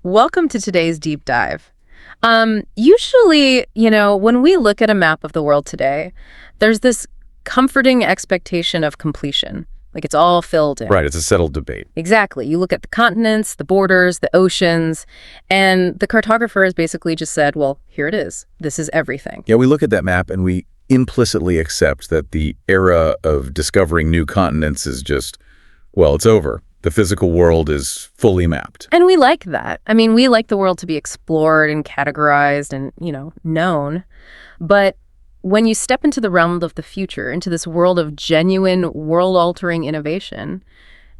Welcome to today's deep dive. Usually, when we look at a map of the world today, there's this comforting expectation of completion. Like it's all filled in. Right, it's a settled debate. Exactly. You look at the continents, the borders, the oceans, and the cartographer has basically just said, well, here it is. This is everything. Yeah, we look at that map and we implicitly accept that the era of discovering new continents is just, well, it's over. The physical world is fully mapped. And we like that. I mean, we like the world to be explored and categorized and, known. But when you step into the realm of the future, into this world of genuine, world-altering innovation,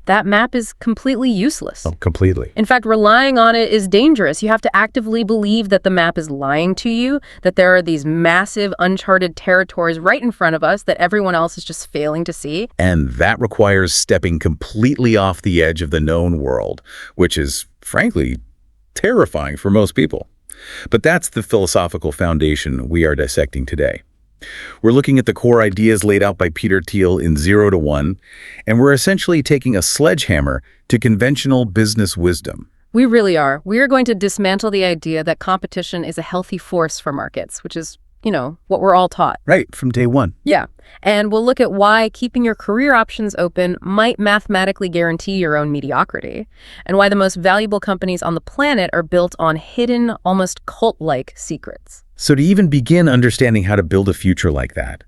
that map is completely useless. Oh, completely. In fact, relying on it is dangerous. You have to actively believe that the map is lying to you, that there are these massive, uncharted territories right in front of us that everyone else is just failing to see. And that requires stepping completely off the edge of the known world, which is, frankly, terrifying for most people. But that's the philosophical foundation we are dissecting today. We're looking at the core ideas laid out by Peter Thiel in 0 to 1, and we're essentially taking a sledgehammer to conventional business wisdom. We really are. We are going to dismantle the idea that competition is a healthy force for markets, which is, what we're all taught. Right, from day one. Yeah. And we'll look at why keeping your career options open might mathematically guarantee your own mediocrity, and why the most valuable companies on the planet are built on hidden, almost cult-like secrets. So to even begin understanding how to build a future like that,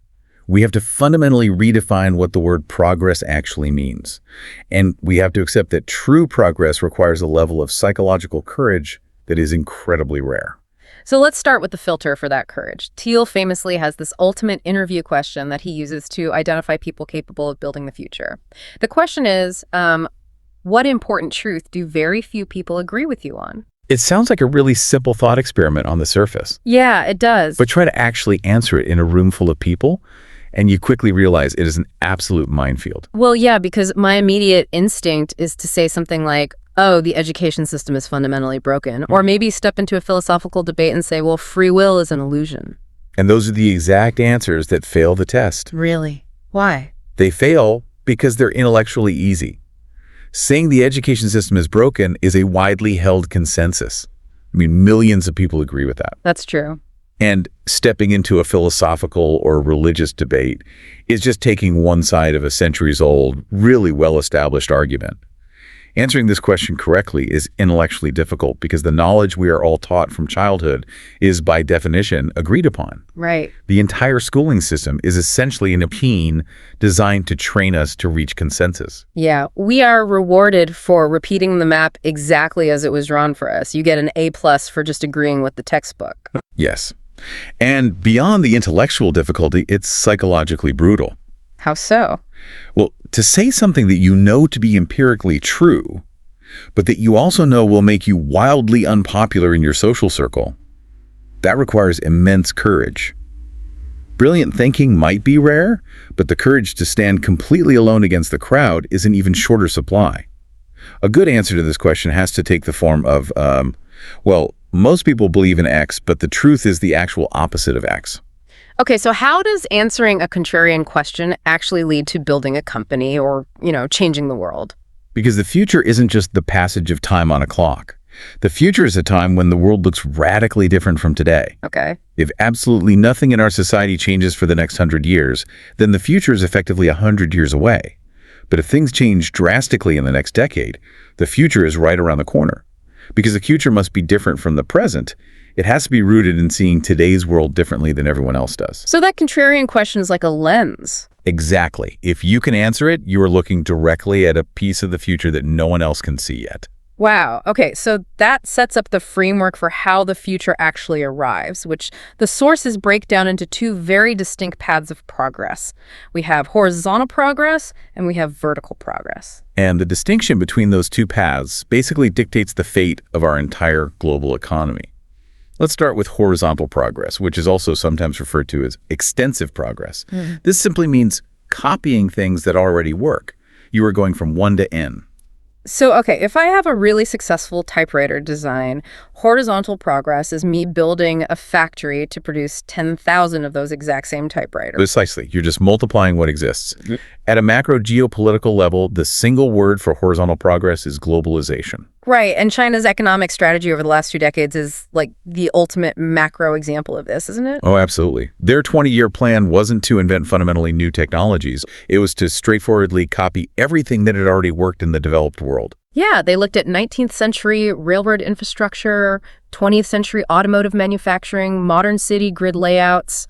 we have to fundamentally redefine what the word progress actually means. And we have to accept that true progress requires a level of psychological courage that is incredibly rare. So let's start with the filter for that courage. Thiel famously has this ultimate interview question that he uses to identify people capable of building the future. The question is, what important truth do very few people agree with you on? It sounds like a really simple thought experiment on the surface. Yeah, it does. But try to actually answer it in a room full of people, and you quickly realize it is an absolute minefield. Well, yeah, because my immediate instinct is to say something like, oh, the education system is fundamentally broken. Or maybe step into a philosophical debate and say, well, free will is an illusion. And those are the exact answers that fail the test. Really? Why? They fail because they're intellectually easy. Saying the education system is broken is a widely held consensus. I mean, millions of people agree with that. That's true. And stepping into a philosophical or religious debate is just taking one side of a centuries-old, really well-established argument. Answering this question correctly is intellectually difficult because the knowledge we are all taught from childhood is, by definition, agreed upon. Right. The entire schooling system is essentially an machine designed to train us to reach consensus. Yeah, we are rewarded for repeating the map exactly as it was drawn for us. You get an A+ for just agreeing with the textbook. Yes. And beyond the intellectual difficulty, it's psychologically brutal. How so? Well, to say something that you know to be empirically true, but that you also know will make you wildly unpopular in your social circle, that requires immense courage. Brilliant thinking might be rare, but the courage to stand completely alone against the crowd is an even shorter supply. A good answer to this question has to take the form of, well, most people believe in X, but the truth is the actual opposite of X. Okay, so how does answering a contrarian question actually lead to building a company or, changing the world? Because the future isn't just the passage of time on a clock. The future is a time when the world looks radically different from today. Okay. If absolutely nothing in our society changes for the next 100 years, then the future is effectively 100 years away. But if things change drastically in the next decade, the future is right around the corner. Because the future must be different from the present, it has to be rooted in seeing today's world differently than everyone else does. So that contrarian question is like a lens. Exactly. If you can answer it, you are looking directly at a piece of the future that no one else can see yet. Wow. Okay, so that sets up the framework for how the future actually arrives, which the sources break down into two very distinct paths of progress. We have horizontal progress and we have vertical progress. And the distinction between those two paths basically dictates the fate of our entire global economy. Let's start with horizontal progress, which is also sometimes referred to as extensive progress. This simply means copying things that already work. You are going from 1 to N. So, okay, if I have a really successful typewriter design, horizontal progress is me building a factory to produce 10,000 of those exact same typewriters. Precisely. You're just multiplying what exists. At a macro geopolitical level, the single word for horizontal progress is globalization. Right, and China's economic strategy over the last 2 decades is like the ultimate macro example of this, isn't it? Oh, absolutely. Their 20-year plan wasn't to invent fundamentally new technologies. It was to straightforwardly copy everything that had already worked in the developed world. Yeah, they looked at 19th century railroad infrastructure, 20th century automotive manufacturing, modern city grid layouts,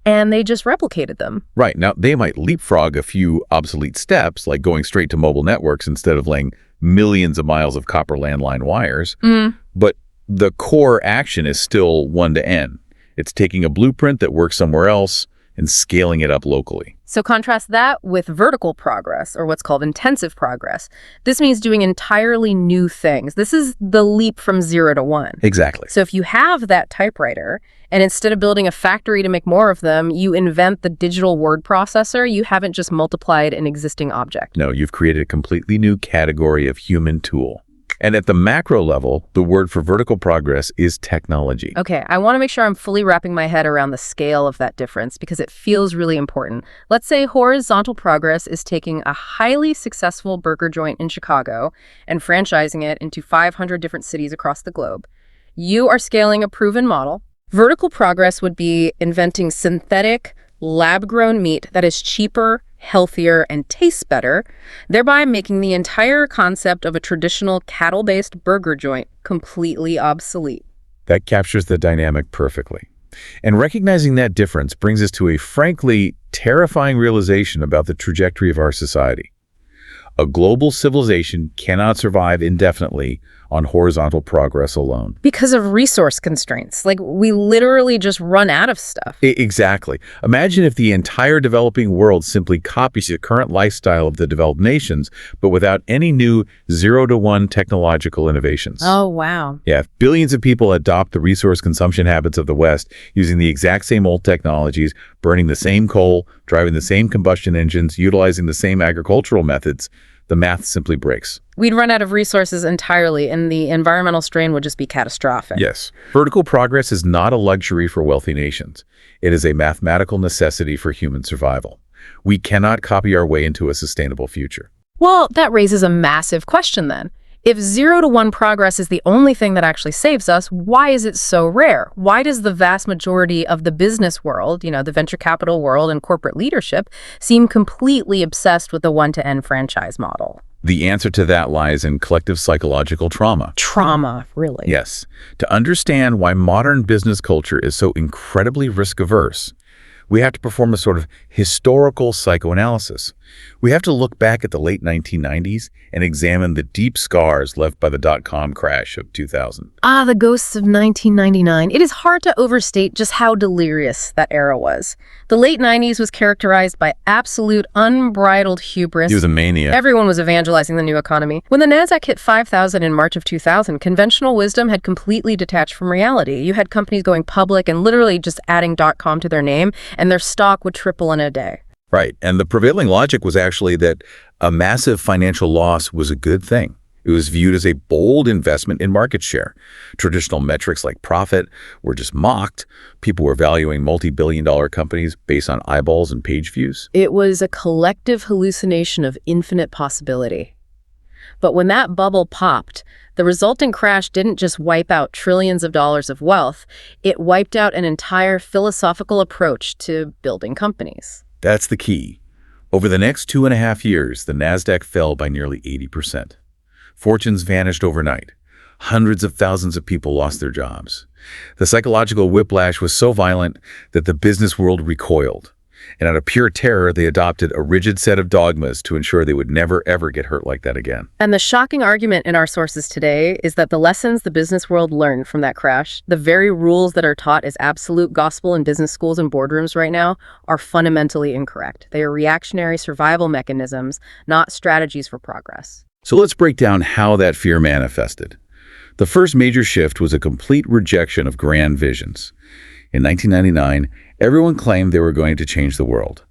and they just replicated them. Right. Now, they might leapfrog a few obsolete steps, like going straight to mobile networks instead of laying millions of miles of copper landline wires. But the core action is still one to N. It's taking a blueprint that works somewhere else and scaling it up locally. So contrast that with vertical progress, or what's called intensive progress. This means doing entirely new things. This is the leap from 0 to 1. Exactly. So if you have that typewriter, and instead of building a factory to make more of them, you invent the digital word processor, you haven't just multiplied an existing object. No, you've created a completely new category of human tool. And at the macro level, the word for vertical progress is technology. Okay, I want to make sure I'm fully wrapping my head around the scale of that difference because it feels really important. Let's say horizontal progress is taking a highly successful burger joint in Chicago and franchising it into 500 different cities across the globe. You are scaling a proven model. Vertical progress would be inventing synthetic, lab-grown meat that is cheaper, healthier, and tastes better, thereby making the entire concept of a traditional cattle-based burger joint completely obsolete. That captures the dynamic perfectly. And recognizing that difference brings us to a frankly terrifying realization about the trajectory of our society. A global civilization cannot survive indefinitely on horizontal progress alone. Because of resource constraints. Like, we literally just run out of stuff. Exactly. Imagine if the entire developing world simply copies the current lifestyle of the developed nations, but without any new 0 to 1 technological innovations. Oh, wow. Yeah, if billions of people adopt the resource consumption habits of the West, using the exact same old technologies, burning the same coal, driving the same combustion engines, utilizing the same agricultural methods, the math simply breaks. We'd run out of resources entirely, and the environmental strain would just be catastrophic. Yes. Vertical progress is not a luxury for wealthy nations. It is a mathematical necessity for human survival. We cannot copy our way into a sustainable future. Well, that raises a massive question then. If 0 to 1 progress is the only thing that actually saves us, why is it so rare? Why does the vast majority of the business world, the venture capital world and corporate leadership, seem completely obsessed with the 1 to N franchise model? The answer to that lies in collective psychological trauma. Trauma, really? Yes. To understand why modern business culture is so incredibly risk-averse, we have to perform a sort of historical psychoanalysis. We have to look back at the late 1990s and examine the deep scars left by the dot-com crash of 2000. Ah, the ghosts of 1999. It is hard to overstate just how delirious that era was. The late 90s was characterized by absolute unbridled hubris. It was a mania. Everyone was evangelizing the new economy. When the Nasdaq hit 5,000 in March of 2000, conventional wisdom had completely detached from reality. You had companies going public and literally just adding .com to their name, and their stock would triple in a day. Right. And the prevailing logic was actually that a massive financial loss was a good thing. It was viewed as a bold investment in market share. Traditional metrics like profit were just mocked. People were valuing multi-billion-dollar companies based on eyeballs and page views. It was a collective hallucination of infinite possibility. But when that bubble popped, the resulting crash didn't just wipe out trillions of dollars of wealth, it wiped out an entire philosophical approach to building companies. That's the key. Over the next 2.5 years, the Nasdaq fell by nearly 80%. Fortunes vanished overnight. Hundreds of thousands of people lost their jobs. The psychological whiplash was so violent that the business world recoiled. And out of pure terror, they adopted a rigid set of dogmas to ensure they would never, ever get hurt like that again. And the shocking argument in our sources today is that the lessons the business world learned from that crash, the very rules that are taught as absolute gospel in business schools and boardrooms right now, are fundamentally incorrect. They are reactionary survival mechanisms, not strategies for progress. So let's break down how that fear manifested. The first major shift was a complete rejection of grand visions. In 1999, everyone claimed they were going to change the world.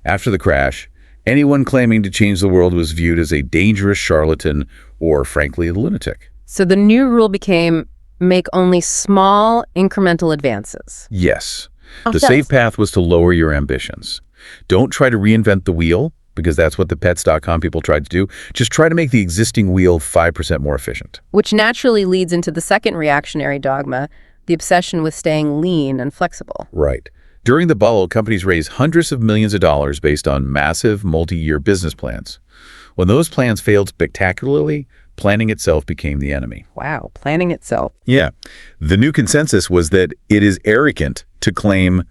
After the crash, anyone claiming to change the world was viewed as a dangerous charlatan or, frankly, a lunatic. So the new rule became make only small, incremental advances. Yes. The safe path was to lower your ambitions. Don't try to reinvent the wheel. because that's what the pets.com people tried to do. Just try to make the existing wheel 5% more efficient. Which naturally leads into the second reactionary dogma, the obsession with staying lean and flexible. Right. During the bubble, companies raised hundreds of millions of dollars based on massive multi-year business plans. When those plans failed spectacularly, planning itself became the enemy. Wow, planning itself. Yeah. The new consensus was that it is arrogant to claim,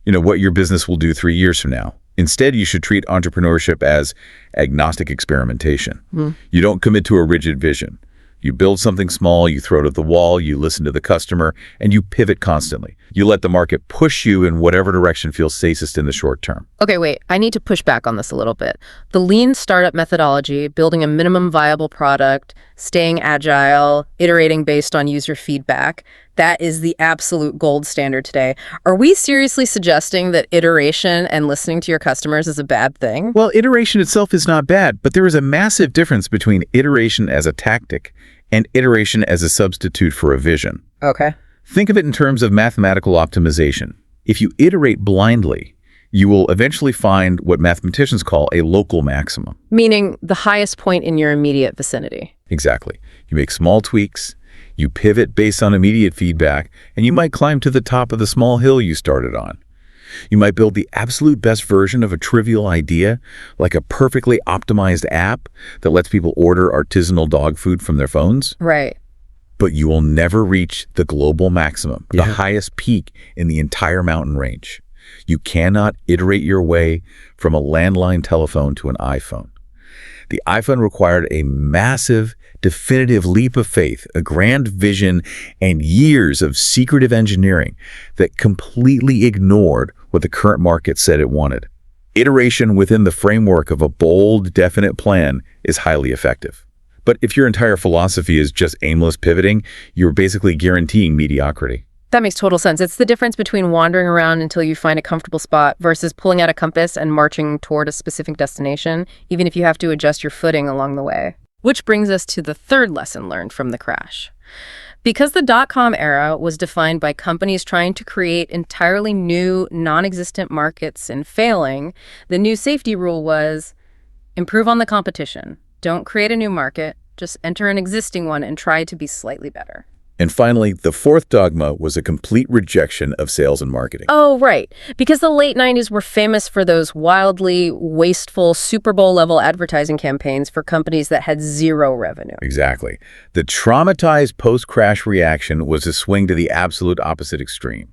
what your business will do 3 years from now. Instead, you should treat entrepreneurship as agnostic experimentation. You don't commit to a rigid vision. You build something small, you throw it at the wall, you listen to the customer, and you pivot constantly. You let the market push you in whatever direction feels safest in the short term. Okay, wait, I need to push back on this a little bit. The lean startup methodology, building a minimum viable product, staying agile, iterating based on user feedback, that is the absolute gold standard today. Are we seriously suggesting that iteration and listening to your customers is a bad thing? Well, iteration itself is not bad, but there is a massive difference between iteration as a tactic and iteration as a substitute for a vision. Okay. Think of it in terms of mathematical optimization. If you iterate blindly, you will eventually find what mathematicians call a local maximum. Meaning the highest point in your immediate vicinity. Exactly. You make small tweaks, you pivot based on immediate feedback, and you might climb to the top of the small hill you started on. You might build the absolute best version of a trivial idea, like a perfectly optimized app that lets people order artisanal dog food from their phones. Right. But you will never reach the global maximum, the highest peak in the entire mountain range. You cannot iterate your way from a landline telephone to an iPhone. The iPhone required a massive, definitive leap of faith, a grand vision, and years of secretive engineering that completely ignored what the current market said it wanted. Iteration within the framework of a bold, definite plan is highly effective. But if your entire philosophy is just aimless pivoting, you're basically guaranteeing mediocrity. That makes total sense. It's the difference between wandering around until you find a comfortable spot versus pulling out a compass and marching toward a specific destination, even if you have to adjust your footing along the way. Which brings us to the third lesson learned from the crash. Because the dot-com era was defined by companies trying to create entirely new, non-existent markets and failing, the new safety rule was improve on the competition. Don't create a new market, just enter an existing one and try to be slightly better. And finally, the fourth dogma was a complete rejection of sales and marketing. Oh, right. Because the late 90s were famous for those wildly wasteful Super Bowl-level advertising campaigns for companies that had zero revenue. Exactly. The traumatized post-crash reaction was a swing to the absolute opposite extreme.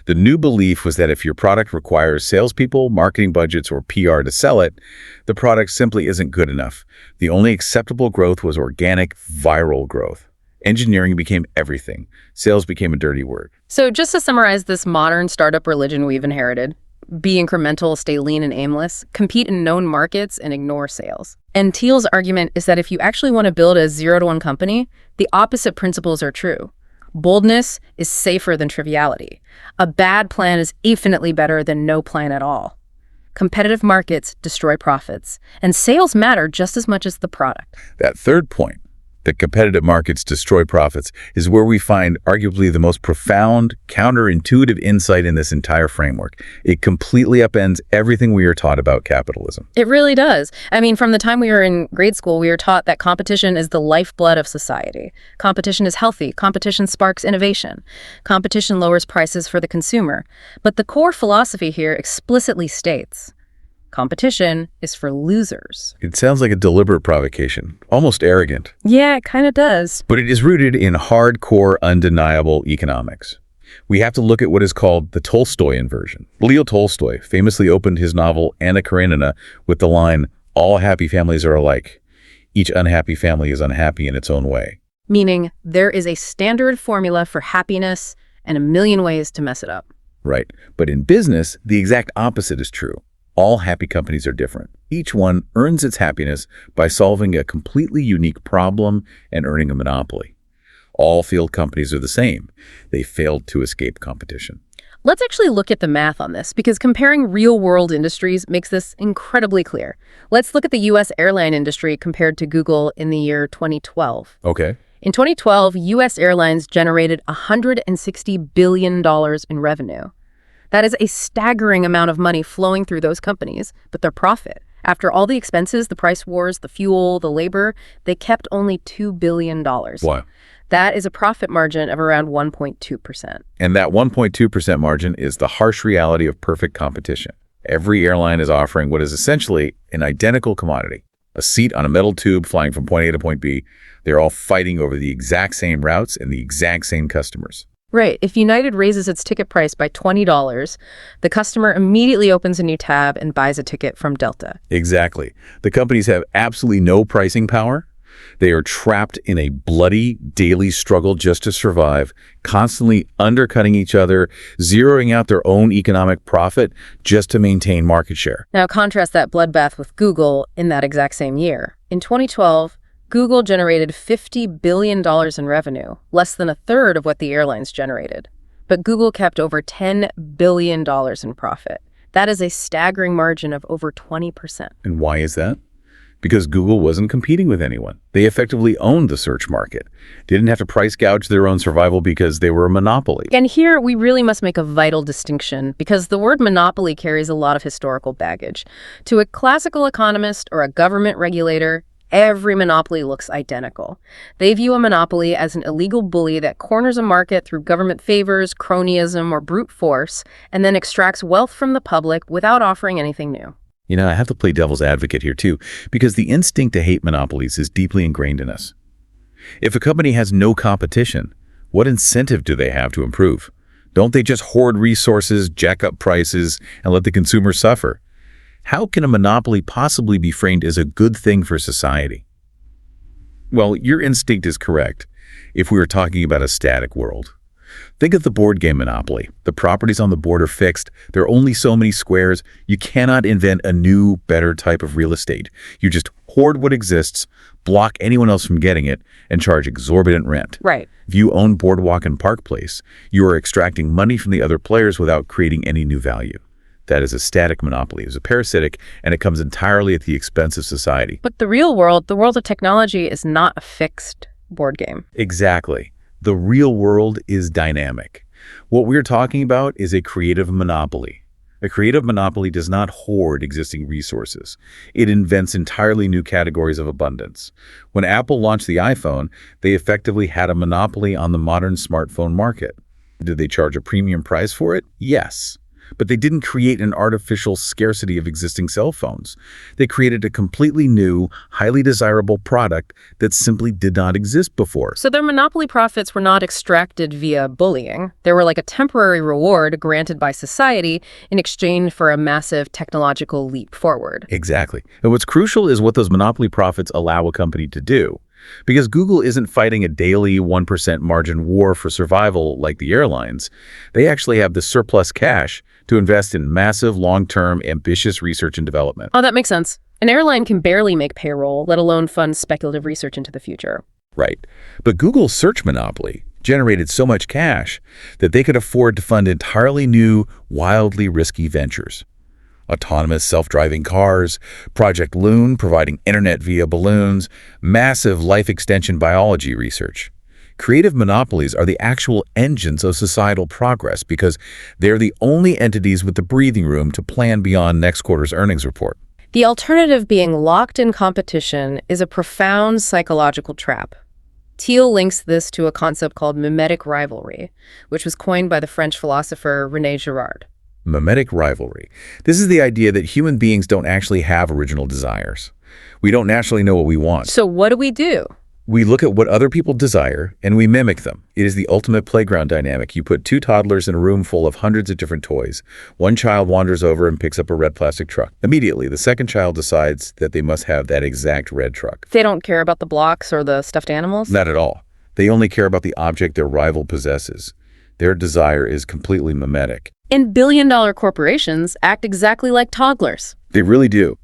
The new belief was that if your product requires salespeople, marketing budgets, or PR to sell it, the product simply isn't good enough. The only acceptable growth was organic, viral growth. Engineering became everything. Sales became a dirty word. So just to summarize this modern startup religion we've inherited, be incremental, stay lean and aimless, compete in known markets, and ignore sales. And Thiel's argument is that if you actually want to build a 0-to-1 company, the opposite principles are true. Boldness is safer than triviality. A bad plan is infinitely better than no plan at all. Competitive markets destroy profits, and sales matter just as much as the product. That third point, that competitive markets destroy profits, is where we find arguably the most profound, counterintuitive insight in this entire framework. It completely upends everything we are taught about capitalism. It really does. I mean, from the time we were in grade school, we were taught that competition is the lifeblood of society. Competition is healthy. Competition sparks innovation. Competition lowers prices for the consumer. But the core philosophy here explicitly states, competition is for losers. It sounds like a deliberate provocation, almost arrogant. Yeah, it kind of does. But it is rooted in hardcore, undeniable economics. We have to look at what is called the Tolstoyan version. Leo Tolstoy famously opened his novel Anna Karenina with the line, "All happy families are alike. Each unhappy family is unhappy in its own way." Meaning there is a standard formula for happiness and a million ways to mess it up. Right. But in business, the exact opposite is true. All happy companies are different. Each one earns its happiness by solving a completely unique problem and earning a monopoly. All failed companies are the same. They failed to escape competition. Let's actually look at the math on this, because comparing real-world industries makes this incredibly clear. Let's look at the U.S. airline industry compared to Google in the year 2012. Okay. In 2012, U.S. airlines generated $160 billion in revenue. That is a staggering amount of money flowing through those companies, but their profit, After all the expenses, the price wars, the fuel, the labor, they kept only $2 billion. Wow. That is a profit margin of around 1.2%. And that 1.2% margin is the harsh reality of perfect competition. Every airline is offering what is essentially an identical commodity, a seat on a metal tube flying from point A to point B. They're all fighting over the exact same routes and the exact same customers. Right. If United raises its ticket price by $20, the customer immediately opens a new tab and buys a ticket from Delta. Exactly. The companies have absolutely no pricing power. They are trapped in a bloody daily struggle just to survive, constantly undercutting each other, zeroing out their own economic profit just to maintain market share. Now contrast that bloodbath with Google in that exact same year. In 2012, Google generated $50 billion in revenue, less than a third of what the airlines generated. But Google kept over $10 billion in profit. That is a staggering margin of over 20%. And why is that? Because Google wasn't competing with anyone. They effectively owned the search market. They didn't have to price gouge their own survival because they were a monopoly. And here we really must make a vital distinction because the word monopoly carries a lot of historical baggage. To a classical economist or a government regulator, every monopoly looks identical. They view a monopoly as an illegal bully that corners a market through government favors, cronyism, or brute force, and then extracts wealth from the public without offering anything new. You know, I have to play devil's advocate here too, because the instinct to hate monopolies is deeply ingrained in us. If a company has no competition, what incentive do they have to improve? Don't they just hoard resources, jack up prices, and let the consumer suffer? How can a monopoly possibly be framed as a good thing for society? Well, your instinct is correct if we were talking about a static world. Think of the board game Monopoly. The properties on the board are fixed. There are only so many squares. You cannot invent a new, better type of real estate. You just hoard what exists, block anyone else from getting it, and charge exorbitant rent. Right. If you own Boardwalk and Park Place, you are extracting money from the other players without creating any new value. That is a static monopoly. It's a parasitic, and it comes entirely at the expense of society. But the real world, the world of technology, is not a fixed board game. Exactly. The real world is dynamic. What we're talking about is a creative monopoly. A creative monopoly does not hoard existing resources. It invents entirely new categories of abundance. When Apple launched the iPhone, they effectively had a monopoly on the modern smartphone market. Did they charge a premium price for it? Yes. But they didn't create an artificial scarcity of existing cell phones. They created a completely new, highly desirable product that simply did not exist before. So their monopoly profits were not extracted via bullying. They were like a temporary reward granted by society in exchange for a massive technological leap forward. Exactly. And what's crucial is what those monopoly profits allow a company to do. Because Google isn't fighting a daily 1% margin war for survival like the airlines. They actually have the surplus cash to invest in massive, long-term, ambitious research and development. Oh, that makes sense. An airline can barely make payroll, let alone fund speculative research into the future. Right. But Google's search monopoly generated so much cash that they could afford to fund entirely new, wildly risky ventures. Autonomous self-driving cars, Project Loon providing internet via balloons, massive life extension biology research. Creative monopolies are the actual engines of societal progress because they're the only entities with the breathing room to plan beyond next quarter's earnings report. The alternative, being locked in competition, is a profound psychological trap. Thiel links this to a concept called mimetic rivalry, which was coined by the French philosopher René Girard. Mimetic rivalry. This is the idea that human beings don't actually have original desires. We don't naturally know what we want. So what do? We look at what other people desire, and we mimic them. It is the ultimate playground dynamic. You put two toddlers in a room full of hundreds of different toys. One child wanders over and picks up a red plastic truck. Immediately, the second child decides that they must have that exact red truck. They don't care about the blocks or the stuffed animals? Not at all. They only care about the object their rival possesses. Their desire is completely mimetic. And billion-dollar corporations act exactly like toddlers. They really do.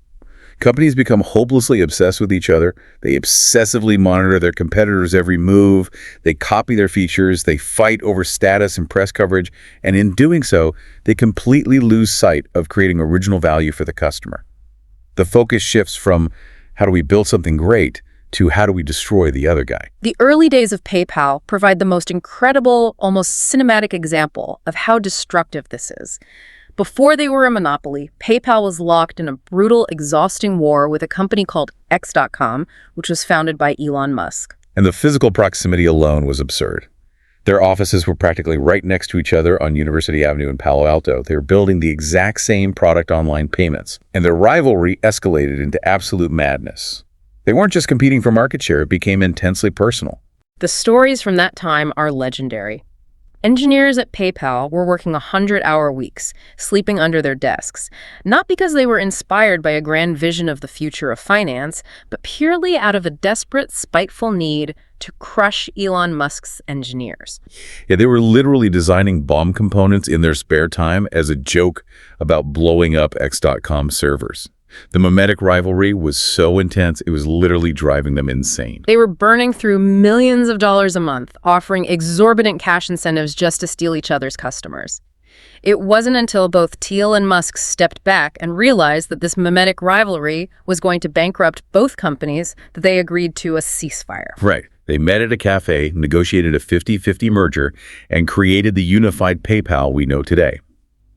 Companies become hopelessly obsessed with each other. They obsessively monitor their competitors' every move. They copy their features. They fight over status and press coverage. And in doing so, they completely lose sight of creating original value for the customer. The focus shifts from how do we build something great to how do we destroy the other guy. The early days of PayPal provide the most incredible, almost cinematic example of how destructive this is. Before they were a monopoly, PayPal was locked in a brutal, exhausting war with a company called X.com, which was founded by Elon Musk. And the physical proximity alone was absurd. Their offices were practically right next to each other on University Avenue in Palo Alto. They were building the exact same product online payments, and their rivalry escalated into absolute madness. They weren't just competing for market share, it became intensely personal. The stories from that time are legendary. Engineers at PayPal were working 100-hour weeks, sleeping under their desks, not because they were inspired by a grand vision of the future of finance, but purely out of a desperate, spiteful need to crush Elon Musk's engineers. Yeah, they were literally designing bomb components in their spare time as a joke about blowing up X.com servers. The mimetic rivalry was so intense, it was literally driving them insane. They were burning through millions of dollars a month, offering exorbitant cash incentives just to steal each other's customers. It wasn't until both Thiel and Musk stepped back and realized that this mimetic rivalry was going to bankrupt both companies that they agreed to a ceasefire. Right. They met at a cafe, negotiated a 50-50 merger, and created the unified PayPal we know today.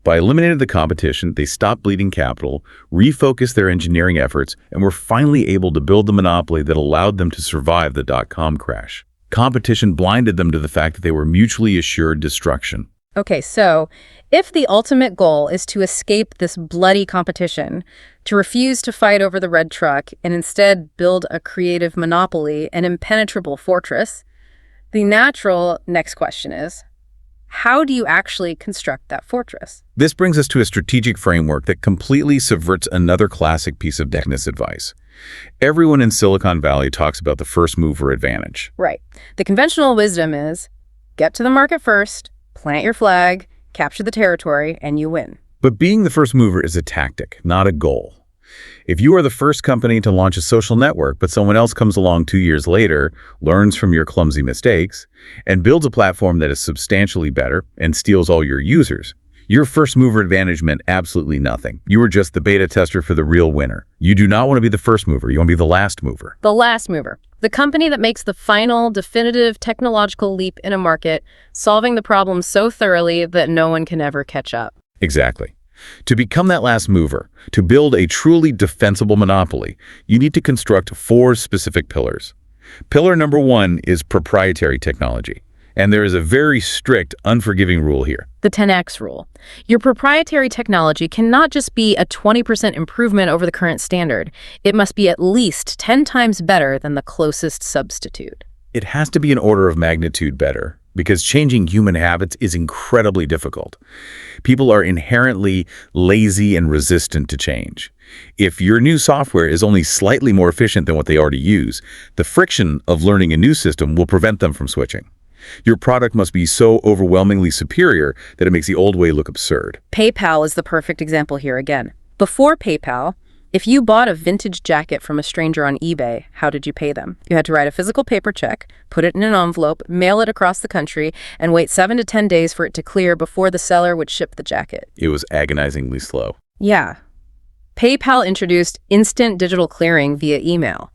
By eliminating the competition, they stopped bleeding capital, refocused their engineering efforts, and were finally able to build the monopoly that allowed them to survive the dot-com crash. Competition blinded them to the fact that they were mutually assured destruction. Okay, so if the ultimate goal is to escape this bloody competition, to refuse to fight over the red truck and instead build a creative monopoly, an impenetrable fortress, the natural next question is, how do you actually construct that fortress? This brings us to a strategic framework that completely subverts another classic piece of business advice. Everyone in Silicon Valley talks about the first mover advantage. Right. The conventional wisdom is get to the market first, plant your flag, capture the territory, and you win. But being the first mover is a tactic, not a goal. If you are the first company to launch a social network, but someone else comes along 2 years later, learns from your clumsy mistakes, and builds a platform that is substantially better and steals all your users, your first mover advantage meant absolutely nothing. You were just the beta tester for the real winner. You do not want to be the first mover. You want to be the last mover. The last mover. The company that makes the final, definitive technological leap in a market, solving the problem so thoroughly that no one can ever catch up. Exactly. To become that last mover, to build a truly defensible monopoly, you need to construct 4 specific pillars. Pillar number 1 is proprietary technology. And there is a very strict, unforgiving rule here. The 10x rule. Your proprietary technology cannot just be a 20% improvement over the current standard. It must be at least 10 times better than the closest substitute. It has to be an order of magnitude better, because changing human habits is incredibly difficult. People are inherently lazy and resistant to change. If your new software is only slightly more efficient than what they already use, the friction of learning a new system will prevent them from switching. Your product must be so overwhelmingly superior that it makes the old way look absurd. PayPal is the perfect example here again. Before PayPal, if you bought a vintage jacket from a stranger on eBay, how did you pay them? You had to write a physical paper check, put it in an envelope, mail it across the country, and wait 7 to 10 days for it to clear before the seller would ship the jacket. It was agonizingly slow. Yeah. PayPal introduced instant digital clearing via email.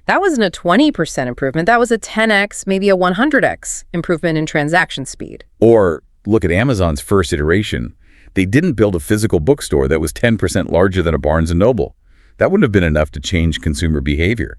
That wasn't a 20% improvement. That was a 10x, maybe a 100x improvement in transaction speed. Or look at Amazon's first iteration. They didn't build a physical bookstore that was 10% larger than a Barnes & Noble. That wouldn't have been enough to change consumer behavior.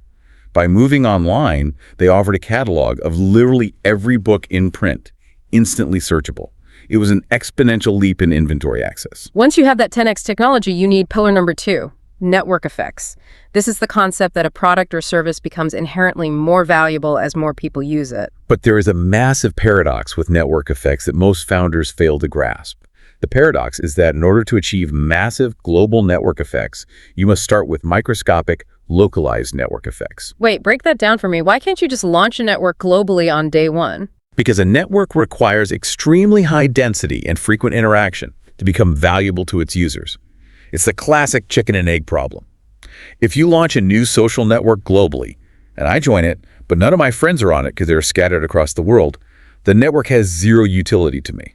By moving online, they offered a catalog of literally every book in print, instantly searchable. It was an exponential leap in inventory access. Once you have that 10x technology, you need pillar number 2, network effects. This is the concept that a product or service becomes inherently more valuable as more people use it. But there is a massive paradox with network effects that most founders fail to grasp. The paradox is that in order to achieve massive global network effects, you must start with microscopic, localized network effects. Wait, break that down for me. Why can't you just launch a network globally on day one? Because a network requires extremely high density and frequent interaction to become valuable to its users. It's the classic chicken and egg problem. If you launch a new social network globally, and I join it, but none of my friends are on it because they're scattered across the world, the network has zero utility to me.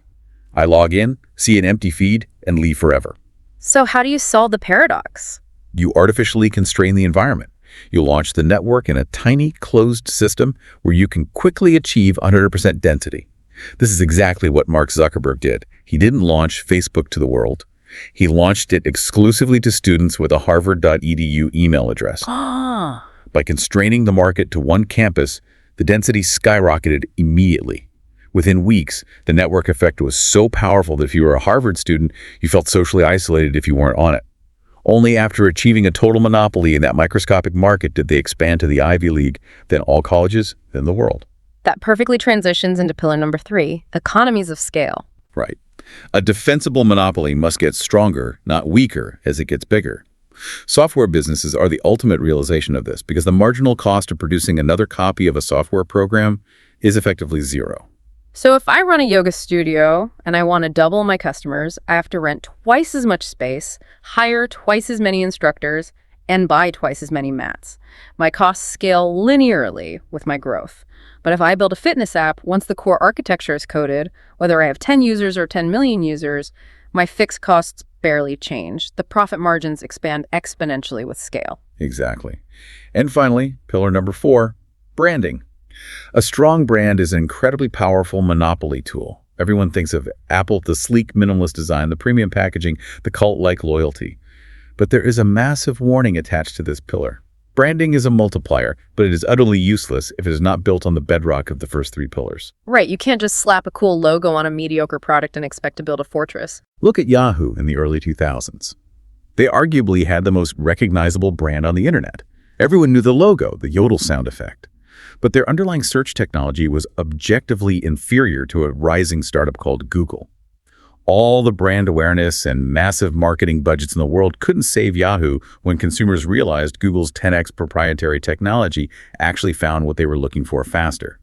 I log in, see an empty feed, and leave forever. So how do you solve the paradox? You artificially constrain the environment. You launch the network in a tiny, closed system where you can quickly achieve 100% density. This is exactly what Mark Zuckerberg did. He didn't launch Facebook to the world. He launched it exclusively to students with a harvard.edu email address. Ah, By constraining the market to one campus, the density skyrocketed immediately. Within weeks, the network effect was so powerful that if you were a Harvard student, you felt socially isolated if you weren't on it. Only after achieving a total monopoly in that microscopic market did they expand to the Ivy League, then all colleges, then the world. that perfectly transitions into pillar number 3, economies of scale. Right. A defensible monopoly must get stronger, not weaker, as it gets bigger. Software businesses are the ultimate realization of this because the marginal cost of producing another copy of a software program is effectively zero. So if I run a yoga studio and I want to double my customers, I have to rent twice as much space, hire twice as many instructors, and buy twice as many mats. My costs scale linearly with my growth. But if I build a fitness app, once the core architecture is coded, whether I have 10 users or 10 million users, my fixed costs barely change. The profit margins expand exponentially with scale. Exactly. And finally, pillar number 4, branding. A strong brand is an incredibly powerful monopoly tool. Everyone thinks of Apple, the sleek minimalist design, the premium packaging, the cult-like loyalty. But there is a massive warning attached to this pillar. Branding is a multiplier, but it is utterly useless if it is not built on the bedrock of the first 3 pillars. Right, you can't just slap a cool logo on a mediocre product and expect to build a fortress. Look at Yahoo in the early 2000s. They arguably had the most recognizable brand on the internet. Everyone knew the logo, the yodel sound effect. But their underlying search technology was objectively inferior to a rising startup called Google. All the brand awareness and massive marketing budgets in the world couldn't save Yahoo when consumers realized Google's 10x proprietary technology actually found what they were looking for faster.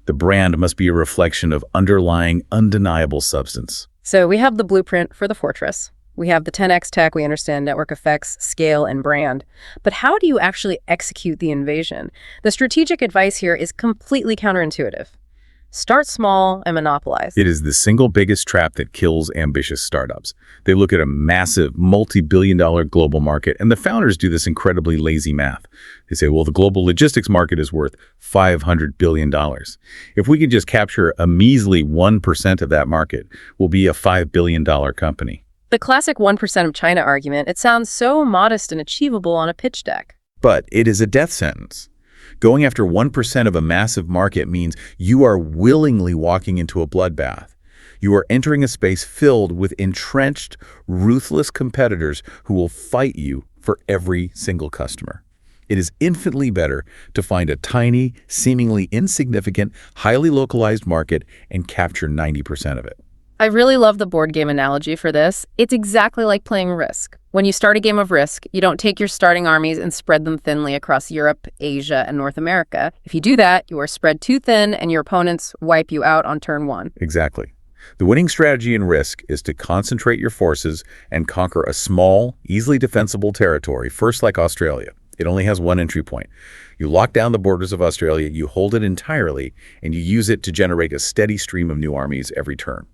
The brand must be a reflection of underlying undeniable substance. So we have the blueprint for the fortress. We have the 10x tech, we understand network effects, scale, and brand. But how do you actually execute the invasion? The strategic advice here is completely counterintuitive. Start small and monopolize. It is the single biggest trap that kills ambitious startups. They look at a massive, multi-billion-dollar global market, and the founders do this incredibly lazy math. They say, well, the global logistics market is worth $500 billion. If we can just capture a measly 1% of that market, we'll be a $5 billion company. The classic 1% of China argument, it sounds so modest and achievable on a pitch deck. But it is a death sentence. Going after 1% of a massive market means you are willingly walking into a bloodbath. You are entering a space filled with entrenched, ruthless competitors who will fight you for every single customer. It is infinitely better to find a tiny, seemingly insignificant, highly localized market and capture 90% of it. I really love the board game analogy for this. It's exactly like playing Risk. When you start a game of Risk, you don't take your starting armies and spread them thinly across Europe, Asia, and North America. If you do that, you are spread too thin and your opponents wipe you out on turn 1. Exactly. The winning strategy in Risk is to concentrate your forces and conquer a small, easily defensible territory, first like Australia. It only has one entry point. You lock down the borders of Australia, you hold it entirely, and you use it to generate a steady stream of new armies every turn.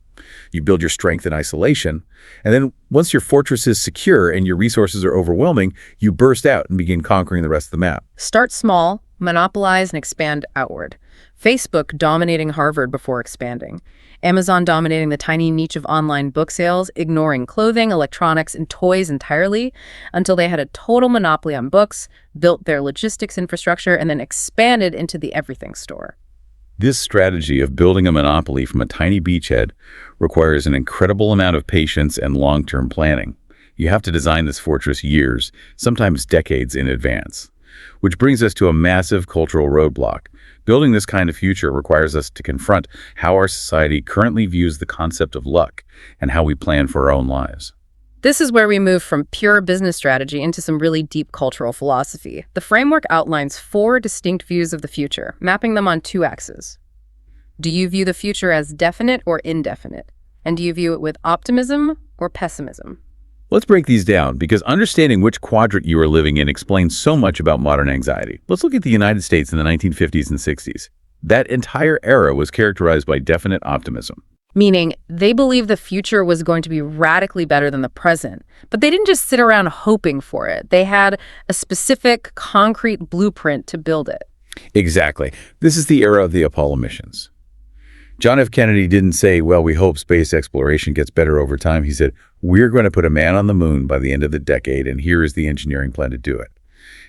You build your strength in isolation, and then once your fortress is secure and your resources are overwhelming, you burst out and begin conquering the rest of the map. Start small, monopolize, and expand outward. Facebook dominating Harvard before expanding. Amazon dominating the tiny niche of online book sales, ignoring clothing, electronics, and toys entirely until they had a total monopoly on books, built their logistics infrastructure, and then expanded into the everything store. This strategy of building a monopoly from a tiny beachhead requires an incredible amount of patience and long-term planning. You have to design this fortress years, sometimes decades in advance. Which brings us to a massive cultural roadblock. Building this kind of future requires us to confront how our society currently views the concept of luck and how we plan for our own lives. This is where we move from pure business strategy into some really deep cultural philosophy. The framework outlines 4 distinct views of the future, mapping them on 2 axes. Do you view the future as definite or indefinite? And do you view it with optimism or pessimism? Let's break these down because understanding which quadrant you are living in explains so much about modern anxiety. Let's look at the United States in the 1950s and 60s. That entire era was characterized by definite optimism. Meaning, they believed the future was going to be radically better than the present. But they didn't just sit around hoping for it. They had a specific, concrete blueprint to build it. Exactly. This is the era of the Apollo missions. John F. Kennedy didn't say, well, we hope space exploration gets better over time. He said, we're going to put a man on the moon by the end of the decade, and here is the engineering plan to do it.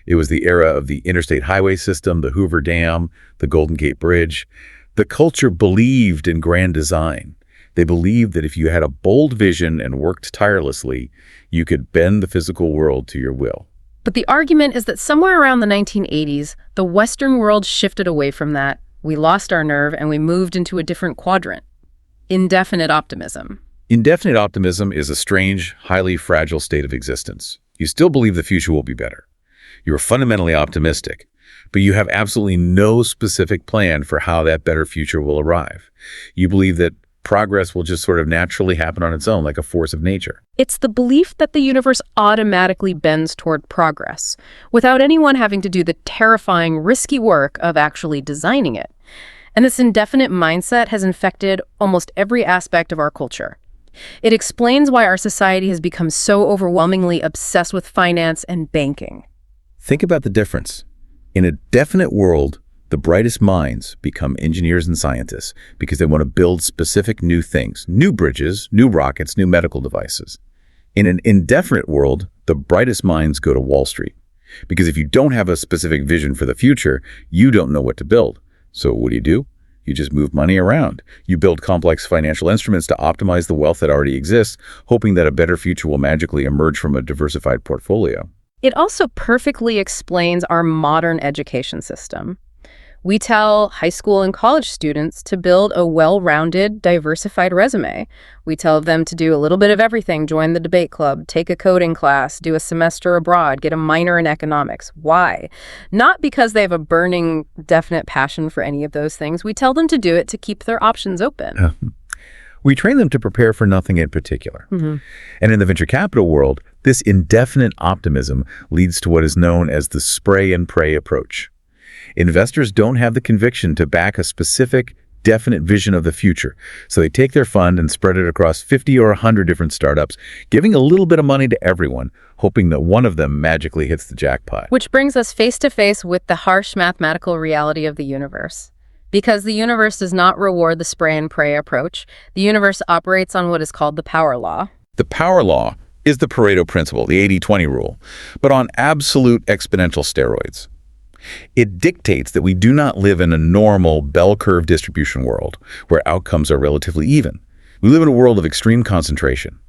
It was the era of the interstate highway system, the Hoover Dam, the Golden Gate Bridge. The culture believed in grand design. They believed that if you had a bold vision and worked tirelessly, you could bend the physical world to your will. But the argument is that somewhere around the 1980s, the Western world shifted away from that. We lost our nerve and we moved into a different quadrant. Indefinite optimism. Indefinite optimism is a strange, highly fragile state of existence. You still believe the future will be better. You're fundamentally optimistic, but you have absolutely no specific plan for how that better future will arrive. You believe that progress will just sort of naturally happen on its own, like a force of nature. It's the belief that the universe automatically bends toward progress, without anyone having to do the terrifying, risky work of actually designing it. And this indefinite mindset has infected almost every aspect of our culture. It explains why our society has become so overwhelmingly obsessed with finance and banking. Think about the difference. In a definite world, the brightest minds become engineers and scientists because they want to build specific new things, new bridges, new rockets, new medical devices. In an indefinite world, the brightest minds go to Wall Street because if you don't have a specific vision for the future, you don't know what to build. So what do? You just move money around. You build complex financial instruments to optimize the wealth that already exists, hoping that a better future will magically emerge from a diversified portfolio. It also perfectly explains our modern education system. We tell high school and college students to build a well-rounded, diversified resume. We tell them to do a little bit of everything, join the debate club, take a coding class, do a semester abroad, get a minor in economics. Why? Not because they have a burning, definite passion for any of those things. We tell them to do it to keep their options open. We train them to prepare for nothing in particular. Mm-hmm. And in the venture capital world, this indefinite optimism leads to what is known as the spray and pray approach. Investors don't have the conviction to back a specific, definite vision of the future, so they take their fund and spread it across 50 or 100 different startups, giving a little bit of money to everyone, hoping that one of them magically hits the jackpot. Which brings us face to face with the harsh mathematical reality of the universe. Because the universe does not reward the spray and pray approach, the universe operates on what is called the power law. The power law is the Pareto principle, the 80-20 rule, but on absolute exponential steroids. It dictates that we do not live in a normal bell curve distribution world where outcomes are relatively even. We live in a world of extreme concentration.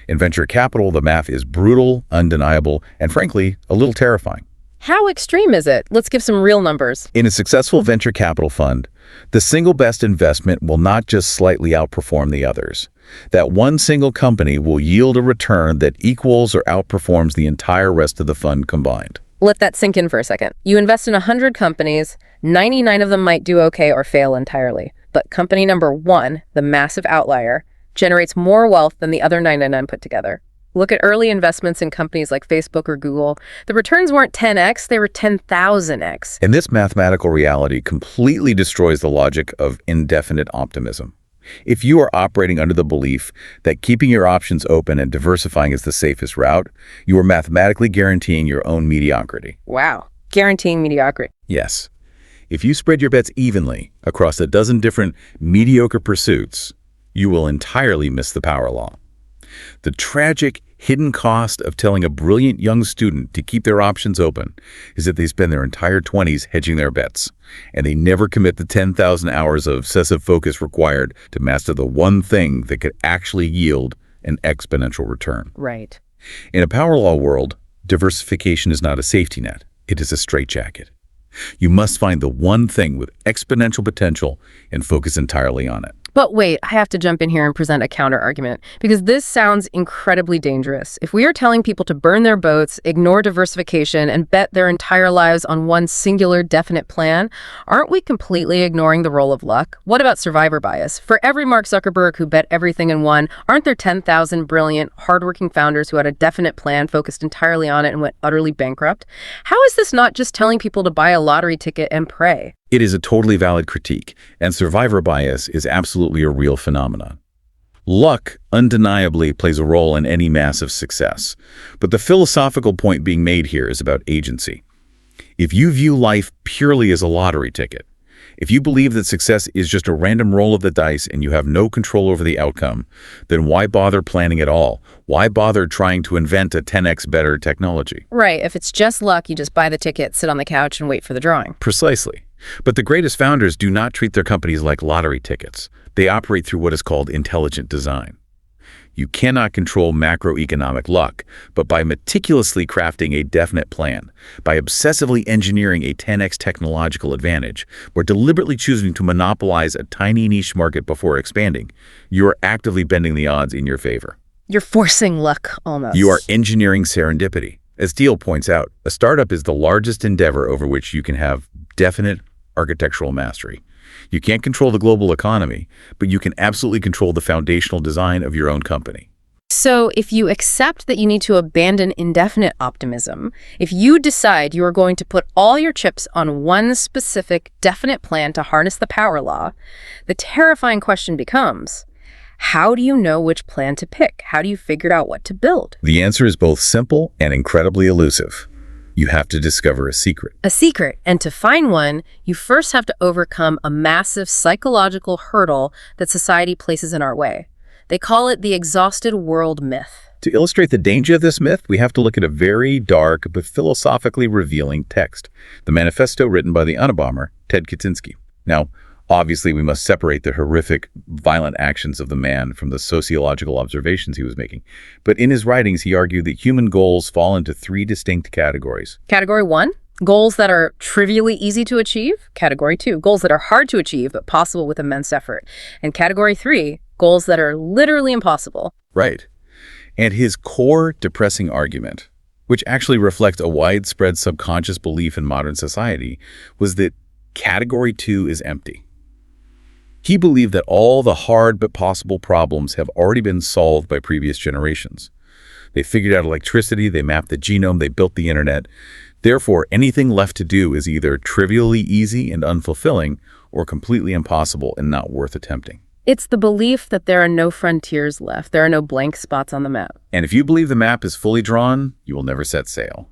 In venture capital, the math is brutal, undeniable, and frankly, a little terrifying. How extreme is it? Let's give some real numbers. In a successful venture capital fund, the single best investment will not just slightly outperform the others. That one single company will yield a return that equals or outperforms the entire rest of the fund combined. Let that sink in for a second. You invest in 100 companies, 99 of them might do okay or fail entirely. But company number 1, the massive outlier, generates more wealth than the other 99 put together. Look at early investments in companies like Facebook or Google. The returns weren't 10x, they were 10,000x. And this mathematical reality completely destroys the logic of indefinite optimism. If you are operating under the belief that keeping your options open and diversifying is the safest route, you are mathematically guaranteeing your own mediocrity. Wow. Guaranteeing mediocrity. Yes. If you spread your bets evenly across a dozen different mediocre pursuits, you will entirely miss the power law. The tragic, hidden cost of telling a brilliant young student to keep their options open is that they spend their entire 20s hedging their bets, and they never commit the 10,000 hours of obsessive focus required to master the one thing that could actually yield an exponential return. Right. In a power law world, diversification is not a safety net. It is a straitjacket. You must find the one thing with exponential potential and focus entirely on it. But wait, I have to jump in here and present a counter-argument, because this sounds incredibly dangerous. If we are telling people to burn their boats, ignore diversification, and bet their entire lives on one singular definite plan, aren't we completely ignoring the role of luck? What about survivor bias? For every Mark Zuckerberg who bet everything and won, aren't there 10,000 brilliant, hardworking founders who had a definite plan, focused entirely on it, and went utterly bankrupt? How is this not just telling people to buy a lottery ticket and pray? It is a totally valid critique, and survivor bias is absolutely a real phenomenon. Luck undeniably plays a role in any massive success, but the philosophical point being made here is about agency. If you view life purely as a lottery ticket, If you believe that success is just a random roll of the dice and you have no control over the outcome, then why bother planning at all? Why bother trying to invent a 10x better technology? Right, if it's just luck, you just buy the ticket, sit on the couch, and wait for the drawing. Precisely. But the greatest founders do not treat their companies like lottery tickets. They operate through what is called intelligent design. You cannot control macroeconomic luck, but by meticulously crafting a definite plan, by obsessively engineering a 10x technological advantage, or deliberately choosing to monopolize a tiny niche market before expanding, you are actively bending the odds in your favor. You're forcing luck, almost. You are engineering serendipity. As Thiel points out, a startup is the largest endeavor over which you can have definite architectural mastery. You can't control the global economy, but you can absolutely control the foundational design of your own company. So if you accept that you need to abandon indefinite optimism, if you decide you are going to put all your chips on one specific, definite plan to harness the power law, the terrifying question becomes, how do you know which plan to pick? How do you figure out what to build? The answer is both simple and incredibly elusive. You have to discover a secret. A secret, and to find one, you first have to overcome a massive psychological hurdle that society places in our way. They call it the exhausted world myth. To illustrate the danger of this myth, we have to look at a very dark but philosophically revealing text, the manifesto written by the Unabomber, Ted Kaczynski. Now, obviously, we must separate the horrific, violent actions of the man from the sociological observations he was making. But in his writings, he argued that human goals fall into three distinct categories. Category 1, goals that are trivially easy to achieve. Category 2, goals that are hard to achieve but possible with immense effort. And Category 3, goals that are literally impossible. Right. And his core depressing argument, which actually reflects a widespread subconscious belief in modern society, was that Category 2 is empty. He believed that all the hard but possible problems have already been solved by previous generations. They figured out electricity, they mapped the genome, they built the internet. Therefore, anything left to do is either trivially easy and unfulfilling or completely impossible and not worth attempting. It's the belief that there are no frontiers left. There are no blank spots on the map. And if you believe the map is fully drawn, you will never set sail.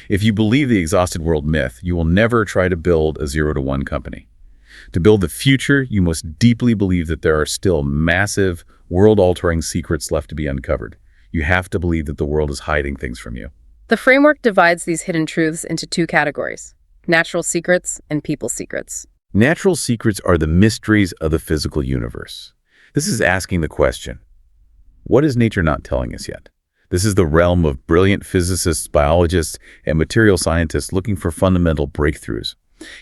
If you believe the exhausted world myth, you will never try to build a 0-to-1 company. To build the future, you must deeply believe that there are still massive, world-altering secrets left to be uncovered. You have to believe that the world is hiding things from you. The framework divides these hidden truths into two categories: natural secrets and people secrets. Natural secrets are the mysteries of the physical universe. This is asking the question, what is nature not telling us yet? This is the realm of brilliant physicists, biologists, and material scientists looking for fundamental breakthroughs.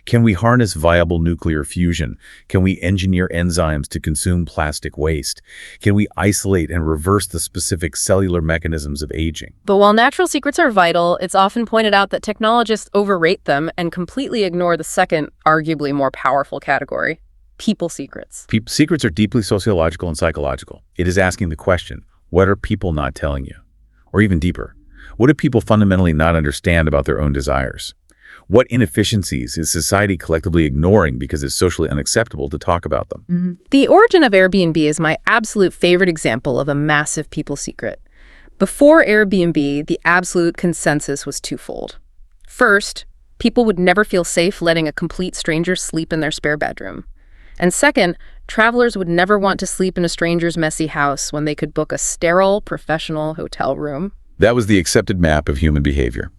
Can we harness viable nuclear fusion? Can we engineer enzymes to consume plastic waste? Can we isolate and reverse the specific cellular mechanisms of aging? But while natural secrets are vital, it's often pointed out that technologists overrate them and completely ignore the second, arguably more powerful category: people secrets. Secrets are deeply sociological and psychological. It is asking the question, what are people not telling you? Or even deeper, what do people fundamentally not understand about their own desires? What inefficiencies is society collectively ignoring because it's socially unacceptable to talk about them? The origin of Airbnb is my absolute favorite example of a massive people secret. Before Airbnb, the absolute consensus was twofold. First, people would never feel safe letting a complete stranger sleep in their spare bedroom. And second, travelers would never want to sleep in a stranger's messy house when they could book a sterile, professional hotel room. That was the accepted map of human behavior.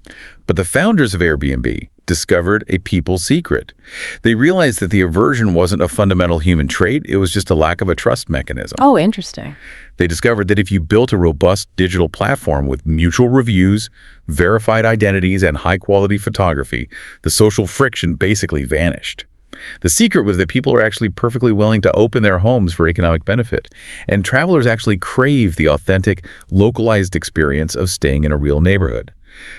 But the founders of Airbnb discovered a people secret. They realized that the aversion wasn't a fundamental human trait, it was just a lack of a trust mechanism. Oh, interesting. They discovered that if you built a robust digital platform with mutual reviews, verified identities, and high-quality photography, the social friction basically vanished. The secret was that people are actually perfectly willing to open their homes for economic benefit, and travelers actually crave the authentic, localized experience of staying in a real neighborhood.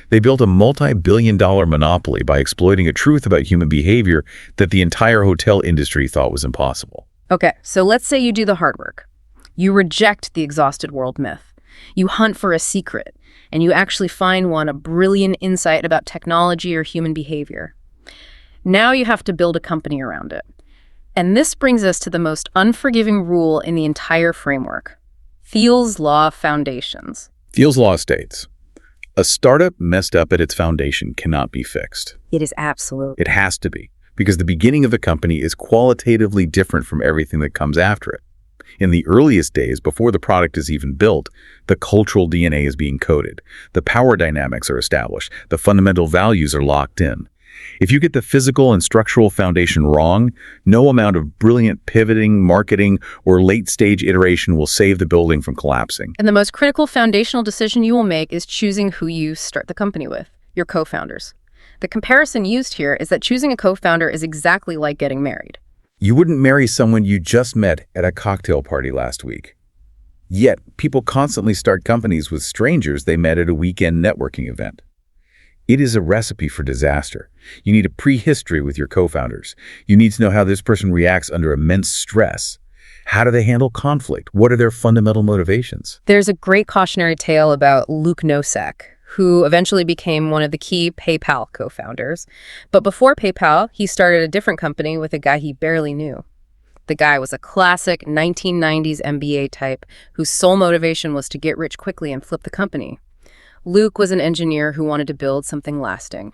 They built a multi-billion-dollar monopoly by exploiting a truth about human behavior that the entire hotel industry thought was impossible. Okay, so let's say you do the hard work. You reject the exhausted world myth. You hunt for a secret, and you actually find one, a brilliant insight about technology or human behavior. Now you have to build a company around it. And this brings us to the most unforgiving rule in the entire framework: Thiel's Law of Foundations. Thiel's Law states, a startup messed up at its foundation cannot be fixed. It is absolute. It has to be. because the beginning of the company is qualitatively different from everything that comes after it. In the earliest days, before the product is even built, the cultural DNA is being coded. The power dynamics are established. The fundamental values are locked in. If you get the physical and structural foundation wrong, no amount of brilliant pivoting, marketing, or late-stage iteration will save the building from collapsing. And the most critical foundational decision you will make is choosing who you start the company with, your co-founders. The comparison used here is that choosing a co-founder is exactly like getting married. You wouldn't marry someone you just met at a cocktail party last week. Yet, people constantly start companies with strangers they met at a weekend networking event. It is a recipe for disaster. You need a prehistory with your co-founders. You need to know how this person reacts under immense stress. How do they handle conflict? What are their fundamental motivations? There's a great cautionary tale about Luke Nosek, who eventually became one of the key PayPal co-founders. But before PayPal, he started a different company with a guy he barely knew. The guy was a classic 1990s MBA type whose sole motivation was to get rich quickly and flip the company. Luke was an engineer who wanted to build something lasting.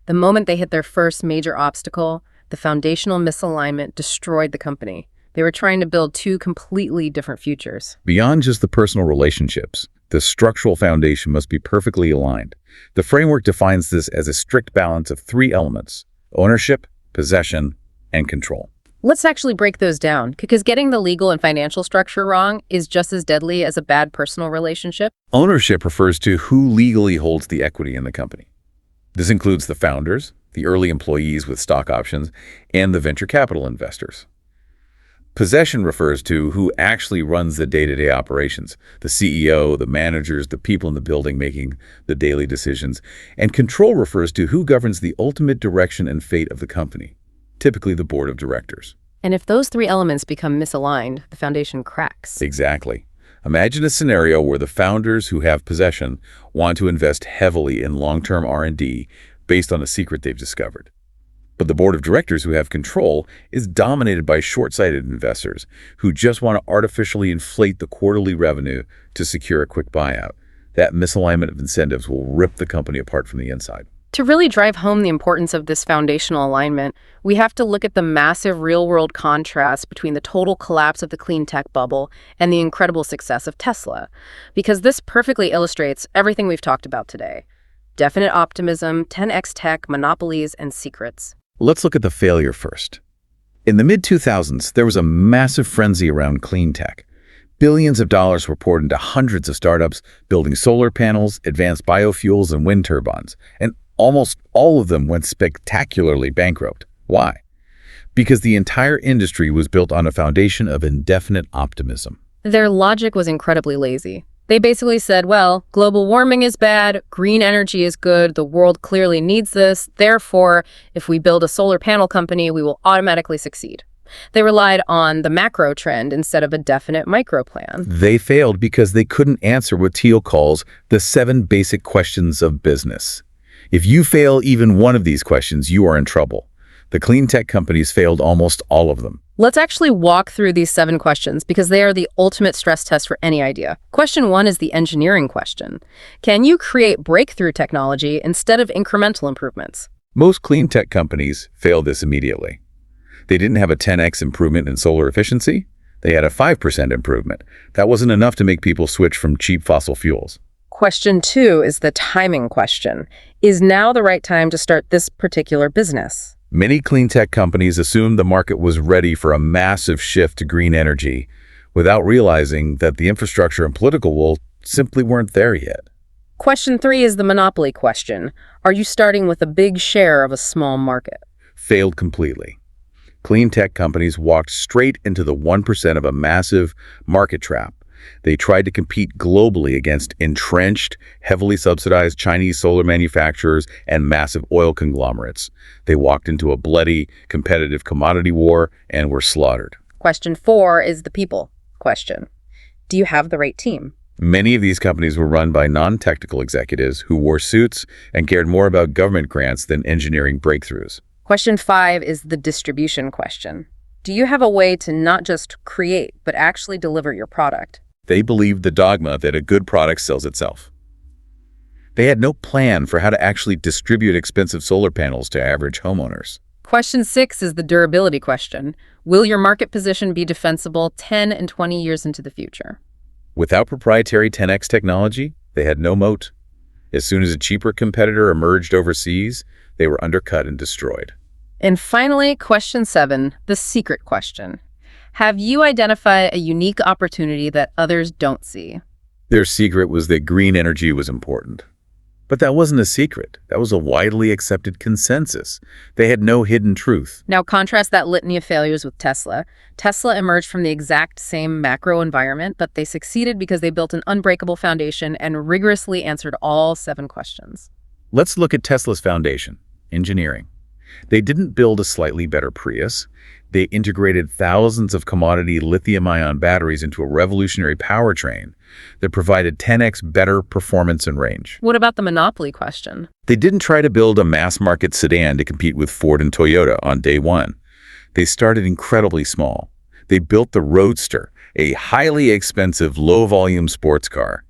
The moment they hit their first major obstacle, the foundational misalignment destroyed the company. They were trying to build two completely different futures. Beyond just the personal relationships, the structural foundation must be perfectly aligned. The framework defines this as a strict balance of three elements: ownership, possession, and control. Let's actually break those down, because getting the legal and financial structure wrong is just as deadly as a bad personal relationship. Ownership refers to who legally holds the equity in the company. This includes the founders, the early employees with stock options, and the venture capital investors. Possession refers to who actually runs the day-to-day operations: the CEO, the managers, the people in the building making the daily decisions. And control refers to who governs the ultimate direction and fate of the company, typically the board of directors. And if those three elements become misaligned, the foundation cracks. Exactly. Imagine a scenario where the founders who have possession want to invest heavily in long-term R&D based on a secret they've discovered. But the board of directors who have control is dominated by short-sighted investors who just want to artificially inflate the quarterly revenue to secure a quick buyout. That misalignment of incentives will rip the company apart from the inside. To really drive home the importance of this foundational alignment, we have to look at the massive real-world contrast between the total collapse of the clean tech bubble and the incredible success of Tesla, because this perfectly illustrates everything we've talked about today: definite optimism, 10x tech, monopolies, and secrets. Let's look at the failure first. In the mid-2000s, there was a massive frenzy around clean tech. Billions of dollars were poured into hundreds of startups building solar panels, advanced biofuels, and wind turbines, and almost all of them went spectacularly bankrupt. Why? Because the entire industry was built on a foundation of indefinite optimism. Their logic was incredibly lazy. They basically said, well, global warming is bad, green energy is good, the world clearly needs this, therefore, if we build a solar panel company, we will automatically succeed. They relied on the macro trend instead of a definite micro plan. They failed because they couldn't answer what Thiel calls the 7 basic questions of business. If you fail even one of these questions, you are in trouble. The clean tech companies failed almost all of them. Let's actually walk through these 7 questions because they are the ultimate stress test for any idea. Question 1 is the engineering question. Can you create breakthrough technology instead of incremental improvements? Most clean tech companies failed this immediately. They didn't have a 10x improvement in solar efficiency. They had a 5% improvement. That wasn't enough to make people switch from cheap fossil fuels. Question 2 is the timing question. Is now the right time to start this particular business? Many clean tech companies assumed the market was ready for a massive shift to green energy without realizing that the infrastructure and political will simply weren't there yet. Question 3 is the monopoly question. Are you starting with a big share of a small market? Failed completely. Clean tech companies walked straight into the 1% of a massive market trap. They tried to compete globally against entrenched, heavily subsidized Chinese solar manufacturers and massive oil conglomerates. They walked into a bloody, competitive commodity war and were slaughtered. Question 4 is the people question. Do you have the right team? Many of these companies were run by non-technical executives who wore suits and cared more about government grants than engineering breakthroughs. Question 5 is the distribution question. Do you have a way to not just create, but actually deliver your product? They believed the dogma that a good product sells itself. They had no plan for how to actually distribute expensive solar panels to average homeowners. Question 6 is the durability question. Will your market position be defensible 10 and 20 years into the future? Without proprietary 10x technology, they had no moat. As soon as a cheaper competitor emerged overseas, they were undercut and destroyed. And finally, question 7, the secret question. Have you identified a unique opportunity that others don't see? Their secret was that green energy was important. But that wasn't a secret. That was a widely accepted consensus. They had no hidden truth. Now contrast that litany of failures with Tesla. Tesla emerged from the exact same macro environment, but they succeeded because they built an unbreakable foundation and rigorously answered all 7 questions. Let's look at Tesla's foundation, engineering. They didn't build a slightly better Prius. They integrated thousands of commodity lithium-ion batteries into a revolutionary powertrain that provided 10x better performance and range. What about the monopoly question? They didn't try to build a mass-market sedan to compete with Ford and Toyota on day one. They started incredibly small. They built the Roadster, a highly expensive, low-volume sports car.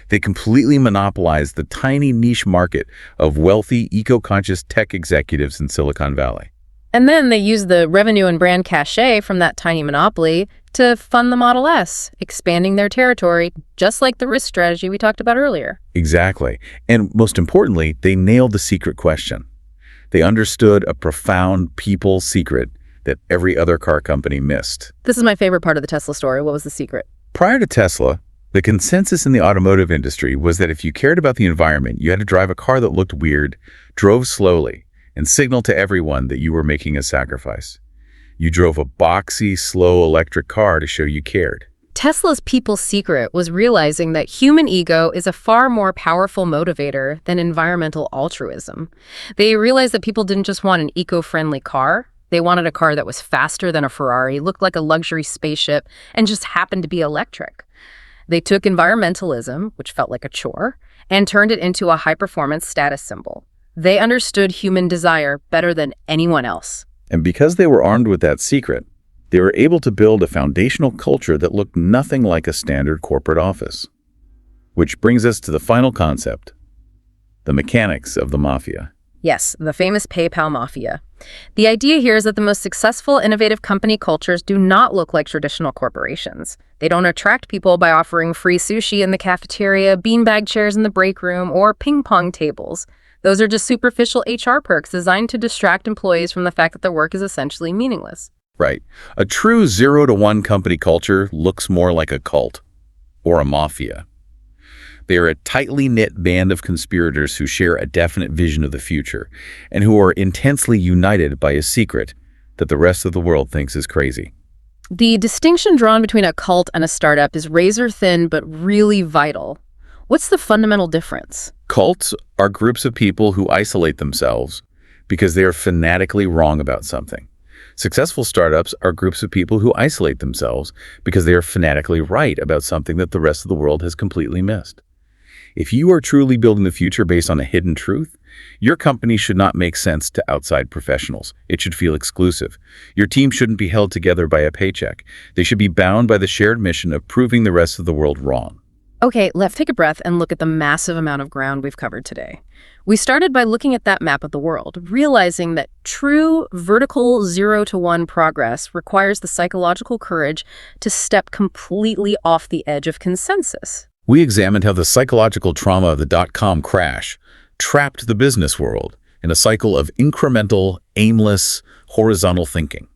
They completely monopolized the tiny niche market of wealthy, eco-conscious tech executives in Silicon Valley. And then they used the revenue and brand cachet from that tiny monopoly to fund the Model S, expanding their territory, just like the risk strategy we talked about earlier. Exactly. And most importantly, they nailed the secret question. They understood a profound people secret that every other car company missed. This is my favorite part of the Tesla story. What was the secret? Prior to Tesla, the consensus in the automotive industry was that if you cared about the environment, you had to drive a car that looked weird, drove slowly, and signal to everyone that you were making a sacrifice. You drove a boxy, slow electric car to show you cared. Tesla's people's secret was realizing that human ego is a far more powerful motivator than environmental altruism. They realized that people didn't just want an eco-friendly car. They wanted a car that was faster than a Ferrari, looked like a luxury spaceship, and just happened to be electric. They took environmentalism, which felt like a chore, and turned it into a high-performance status symbol. They understood human desire better than anyone else. And because they were armed with that secret, they were able to build a foundational culture that looked nothing like a standard corporate office. Which brings us to the final concept, the mechanics of the mafia. Yes, the famous PayPal mafia. The idea here is that the most successful, innovative company cultures do not look like traditional corporations. They don't attract people by offering free sushi in the cafeteria, beanbag chairs in the break room, or ping pong tables. Those are just superficial HR perks designed to distract employees from the fact that their work is essentially meaningless. Right. A true 0-to-1 company culture looks more like a cult or a mafia. They are a tightly knit band of conspirators who share a definite vision of the future and who are intensely united by a secret that the rest of the world thinks is crazy. The distinction drawn between a cult and a startup is razor thin but really vital. What's the fundamental difference? Cults are groups of people who isolate themselves because they are fanatically wrong about something. Successful startups are groups of people who isolate themselves because they are fanatically right about something that the rest of the world has completely missed. If you are truly building the future based on a hidden truth, your company should not make sense to outside professionals. It should feel exclusive. Your team shouldn't be held together by a paycheck. They should be bound by the shared mission of proving the rest of the world wrong. Okay, let's take a breath and look at the massive amount of ground we've covered today. We started by looking at that map of the world, realizing that true vertical 0-to-1 progress requires the psychological courage to step completely off the edge of consensus. We examined how the psychological trauma of the dot-com crash trapped the business world in a cycle of incremental, aimless, horizontal thinking.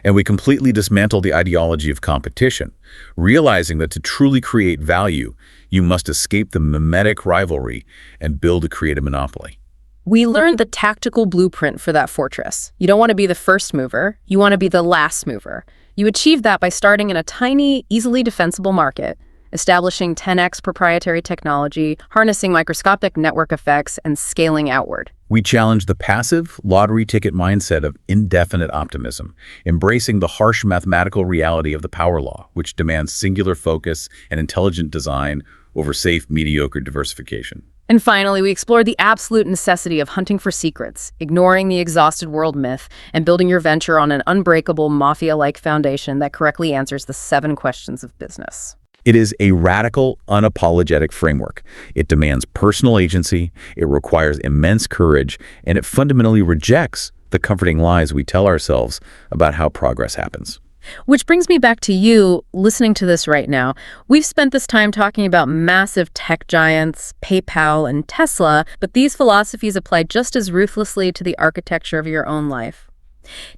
And we completely dismantled the ideology of competition, realizing that to truly create value, you must escape the mimetic rivalry and build a creative monopoly. We learned the tactical blueprint for that fortress. You don't want to be the first mover, you want to be the last mover. You achieve that by starting in a tiny, easily defensible market, establishing 10x proprietary technology, harnessing microscopic network effects, and scaling outward. We challenged the passive, lottery ticket mindset of indefinite optimism, embracing the harsh mathematical reality of the power law, which demands singular focus and intelligent design over safe, mediocre diversification. And finally, we explored the absolute necessity of hunting for secrets, ignoring the exhausted world myth, and building your venture on an unbreakable, mafia-like foundation that correctly answers the 7 questions of business. It is a radical, unapologetic framework. It demands personal agency, it requires immense courage, and it fundamentally rejects the comforting lies we tell ourselves about how progress happens. Which brings me back to you listening to this right now. We've spent this time talking about massive tech giants, PayPal and Tesla, but these philosophies apply just as ruthlessly to the architecture of your own life.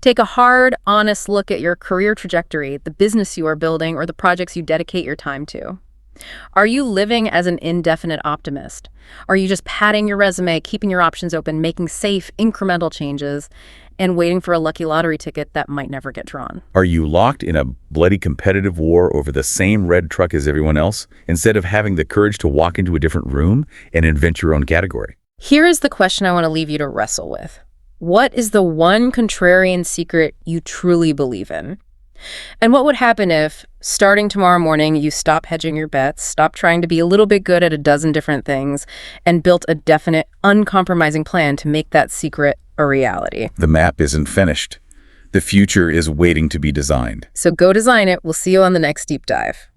Take a hard, honest look at your career trajectory, the business you are building, or the projects you dedicate your time to. Are you living as an indefinite optimist? Are you just padding your resume, keeping your options open, making safe, incremental changes, and waiting for a lucky lottery ticket that might never get drawn? Are you locked in a bloody competitive war over the same red truck as everyone else, instead of having the courage to walk into a different room and invent your own category? Here is the question I want to leave you to wrestle with. What is the one contrarian secret you truly believe in? And what would happen if, starting tomorrow morning, you stop hedging your bets, stop trying to be a little bit good at a dozen different things, and built a definite, uncompromising plan to make that secret a reality? The map isn't finished. The future is waiting to be designed. So go design it. We'll see you on the next deep dive.